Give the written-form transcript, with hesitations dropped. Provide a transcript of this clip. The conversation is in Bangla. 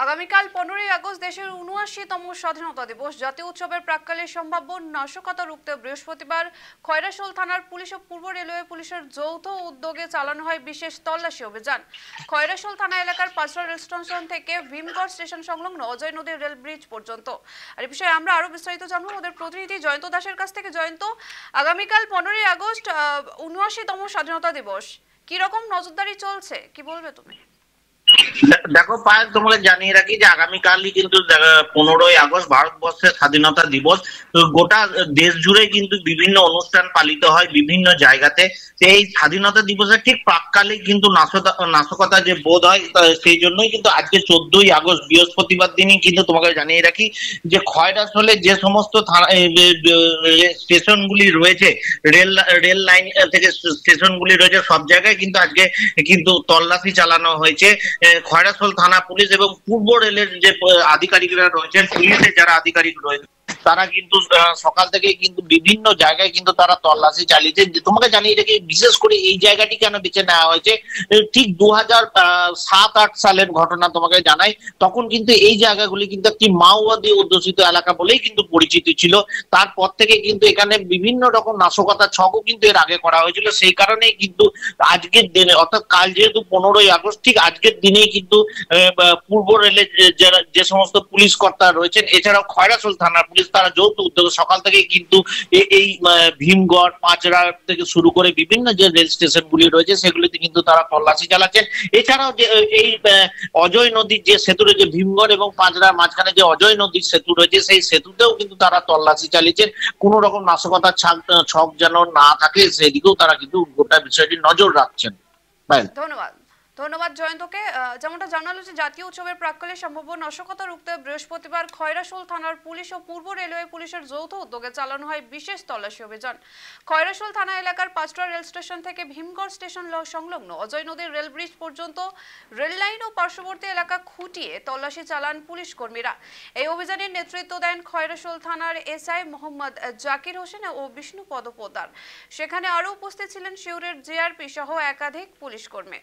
আগামীকাল 15ই আগস্ট দেশের ৭৯তম স্বাধীনতা দিবস। জাতীয় উৎসবের প্রাক্কালে সম্ভাব্য নাশকতা রুখতে বৃহস্পতিবার খয়রাশোল থানার পুলিশ ও পূর্ব রেলওয়ে পুলিশের যৌথ উদ্যোগে চালানো হয় বিশেষ তল্লাশি অভিযান। খয়রাশোল থানা এলাকার পাঁচরা রেল স্টেশন থেকে ভীমগড় স্টেশন সংলগ্ন অজয় নদীর রেল ব্রিজ পর্যন্ত। আর এই বিষয়ে আমরা আরো বিস্তারিত জানবো আমাদের প্রতিনিধি জয়ন্ত দাসের কাছ থেকে। জয়ন্ত, আগামীকাল 15ই আগস্ট ৭৯তম স্বাধীনতা দিবস, কি রকম নজরদারি চলছে, কি বলবে তুমি? দেখো পায়েল, তোমাকে জানিয়ে রাখি যে আগামীকালই কিন্তু 15ই আগস্ট ভারতবর্ষের স্বাধীনতা দিবস। তো গোটা দেশ জুড়ে কিন্তু বিভিন্ন অনুষ্ঠান পালিত হয় বিভিন্ন জায়গাতে। এই স্বাধীনতা দিবসের ঠিক প্রাক্কালেই কিন্তু নাশকতা যে বোধ হয়, সেই জন্যই কিন্তু আজকে 14ই আগস্ট বৃহস্পতিবার দিনই কিন্তু তোমাকে জানিয়ে রাখি যে খয়রাশোলে যে সমস্ত স্টেশনগুলি রয়েছে, রেল লাইন থেকে স্টেশনগুলি রয়েছে, সব জায়গায় কিন্তু আজকে কিন্তু তল্লাশি চালানো হয়েছে। খয়রাশোল থানা পুলিশ এবং পূর্ব রেলের যে আধিকারিকরা রয়েছেন, পুলিশের যারা আধিকারিক রয়েছে, তারা কিন্তু সকাল থেকে কিন্তু বিভিন্ন জায়গায় কিন্তু তারা তল্লাশি চালিয়েছে। তোমাকে জানিয়ে রেখে বিশেষ করে এই জায়গাটি কেন বেছে নেওয়া হয়েছে, ঠিক 2007-8 সালের ঘটনা তোমাকে জানাই। তখন কিন্তু এই জায়গাগুলি কিন্তু একটি মাওবাদী অধ্যুষিত এলাকা বলেই কিন্তু পরিচিত ছিল। তারপর থেকে কিন্তু এখানে বিভিন্ন রকম নাশকতার ছকও কিন্তু এর আগে করা হয়েছিল। সেই কারণেই কিন্তু আজকের দিনে, অর্থাৎ কাল যেহেতু 15ই আগস্ট, ঠিক আজকের দিনেই কিন্তু পূর্ব রেলের যে সমস্ত পুলিশ কর্তা রয়েছেন, এছাড়াও খয়রাশোল থানার পুলিশ, তারা যৌথ উদ্যোগে সকাল থেকে কিন্তু এই ভীমগড়, পাঁচরা থেকে শুরু করে বিভিন্ন যে রেল স্টেশন গুলি রয়েছে সেগুলিতে কিন্তু তারা তল্লাশি চালাচ্ছেন। এছাড়াও যে এই অজয় নদীর যে সেতু রয়েছে, ভীমগড় এবং পাঁচরার মাঝখানে যে অজয় নদীর সেতু রয়েছে, সেই সেতুতেও কিন্তু তারা তল্লাশি চালিয়েছেন। কোন রকম নাশকতার ছক যেন না থাকে সেদিকেও তারা কিন্তু গোটা বিষয়টি নজর রাখছেন। ধন্যবাদ ধন্যবাদ জয়ন্তকে। যেমনটা জানালো যে জাতীয় উৎসবের প্রাক্কালে সম্ভাব্য নাশকতা রুখতে বৃহস্পতিবার খয়রাশোল থানার পুলিশ ও পূর্ব রেলওয়ে পুলিশের যৌথ উদ্যোগে চালানো হয় বিশেষ তল্লাশি অভিযান। খয়রাশোল থানা এলাকার পাঁচরা রেল স্টেশন থেকে ভীমগড় স্টেশন সংলগ্ন অজয় নদীর রেল ব্রিজ পর্যন্ত রেল লাইন ও পার্শ্ববর্তী এলাকা খুঁটিয়ে তল্লাশি চালান পুলিশ কর্মীরা। এই অভিযানের নেতৃত্ব দেন খয়রাশোল থানার এসআই মোহাম্মদ জাকির হোসেন ও বিষ্ণুপদ পোদ্দার। সেখানে আরও উপস্থিত ছিলেন শিউরের জিআরপি সহ একাধিক পুলিশ কর্মী।